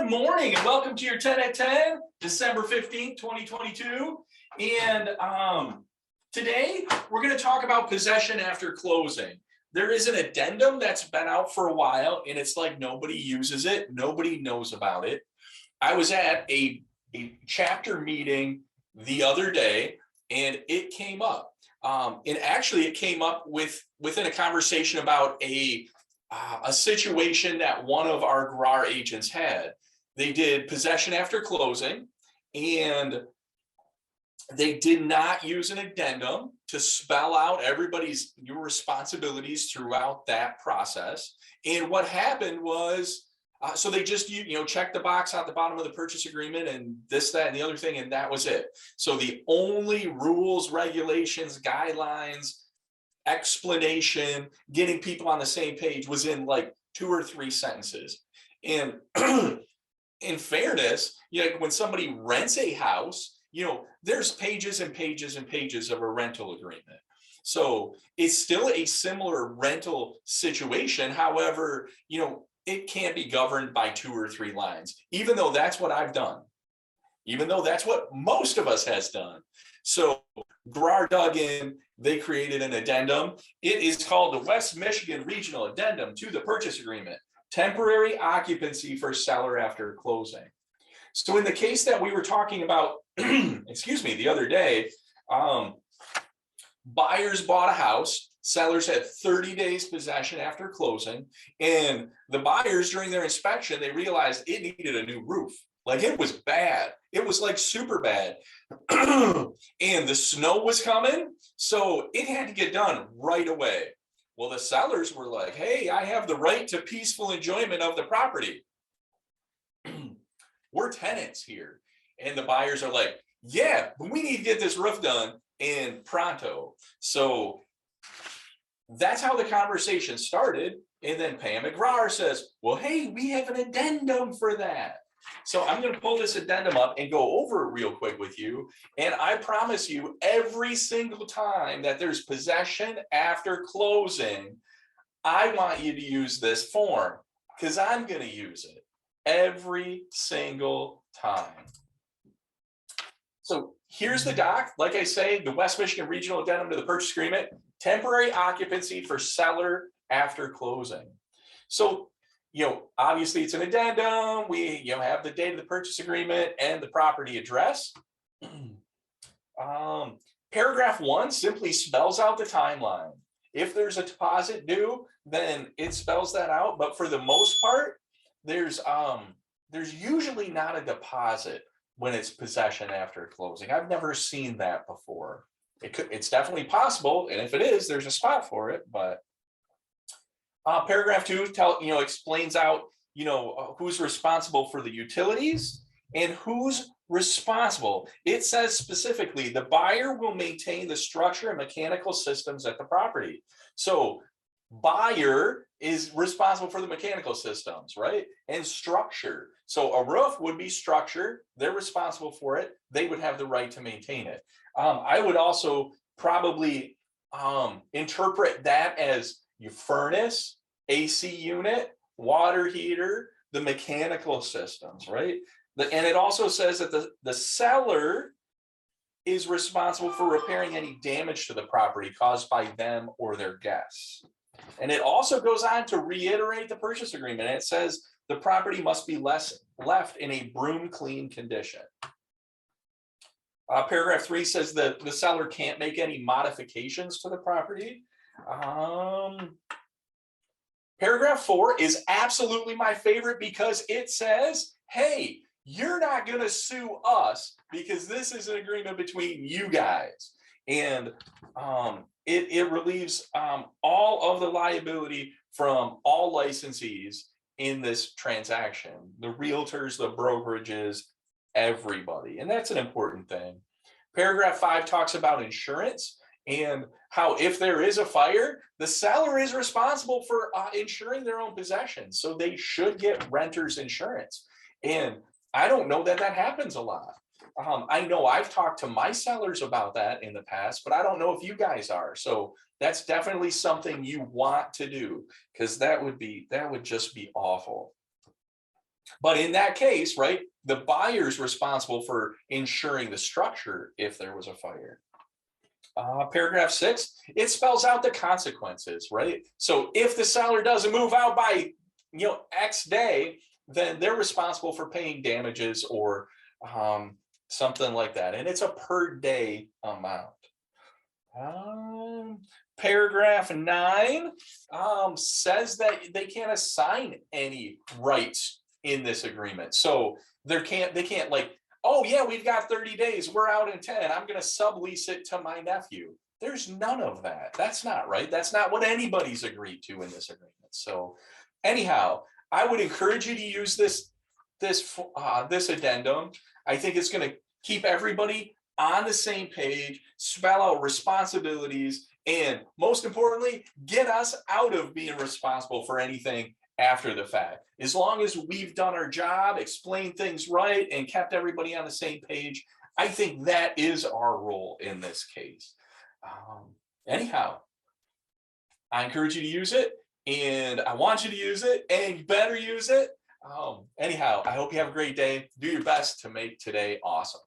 Good morning and welcome to your 10 at 10, December 15th, 2022. And today we're going to talk about possession after closing. There is an addendum that's been out for a while and it's like nobody uses it. Nobody knows about it. I was at a chapter meeting the other day and it came up. And actually it came up within a conversation about a situation that one of our GRAR agents had. They did possession after closing, and they did not use an addendum to spell out everybody's responsibilities throughout that process. And what happened was, so they just checked the box at the bottom of the purchase agreement and this, that, and the other thing, and that was it. So the only rules, regulations, guidelines, explanation, getting people on the same page was in like 2 or 3 sentences. And in fairness, when somebody rents a house, there's pages and pages and pages of a rental agreement. So it's still a similar rental situation. However, it can't be governed by 2 or 3 lines, even though that's what I've done, even though that's what most of us has done. So GRAR dug in, they created an addendum. It is called the West Michigan Regional Addendum to the Purchase Agreement, temporary occupancy for seller after closing. So in the case that we were talking about, excuse me, the other day, buyers bought a house, sellers had 30 days possession after closing, and the buyers during their inspection, they realized it needed a new roof. Like it was bad. It was like super bad. And the snow was coming, so it had to get done right away. Well, the sellers were like, hey, I have the right to peaceful enjoyment of the property. We're tenants here. And the buyers are like, yeah, but we need to get this roof done and pronto. So that's how the conversation started. And then Pam at GRAR says, well, hey, we have an addendum for that. So I'm going to pull this addendum up and go over it real quick with you. And I promise you, every single time that there's possession after closing, I want you to use this form because I'm going to use it every single time. So here's the doc. Like I say, the West Michigan Regional Addendum to the Purchase Agreement, temporary occupancy for seller after closing. So obviously it's an addendum. We, have the date of the purchase agreement and the property address. Paragraph 1 simply spells out the timeline. If there's a deposit due, then it spells that out. But for the most part, there's usually not a deposit when it's possession after closing. I've never seen that before. It's definitely possible, and if it is, there's a spot for it, but paragraph 2 explains out who's responsible for the utilities and who's responsible. It says specifically the buyer will maintain the structure and mechanical systems at the property. So buyer is responsible for the mechanical systems, right? And structure. So a roof would be structure. They're responsible for it. They would have the right to maintain it. I would also probably interpret that as your furnace, AC unit, water heater, the mechanical systems, right? And it also says that the seller is responsible for repairing any damage to the property caused by them or their guests. And it also goes on to reiterate the purchase agreement. And it says the property must be left in a broom clean condition. Paragraph 3 says that the seller can't make any modifications to the property. Paragraph 4 is absolutely my favorite because it says, hey, you're not going to sue us because this is an agreement between you guys. And it relieves all of the liability from all licensees in this transaction, the realtors, the brokerages, everybody. And that's an important thing. Paragraph 5 talks about insurance and how if there is a fire, the seller is responsible for insuring their own possessions. So they should get renter's insurance. And I don't know that happens a lot. I know I've talked to my sellers about that in the past, but I don't know if you guys are. So that's definitely something you want to do because that would just be awful. But in that case, right, the buyer's responsible for ensuring the structure if there was a fire. Paragraph 6, it spells out the consequences, right? So if the seller doesn't move out by, X day, then they're responsible for paying damages or something like that. And it's a per day amount. Paragraph 9 says that they can't assign any rights in this agreement. So they can't like, oh yeah, we've got 30 days, we're out in 10, I'm going to sublease it to my nephew. There's none of that. That's not right. That's not what anybody's agreed to in this agreement. So anyhow, I would encourage you to use this addendum. I think it's going to keep everybody on the same page, spell out responsibilities, and most importantly, get us out of being responsible for anything after the fact. As long as we've done our job, explained things right, and kept everybody on the same page, I think that is our role in this case. Anyhow, I encourage you to use it, and I want you to use it, and you better use it. Anyhow, I hope you have a great day. Do your best to make today awesome.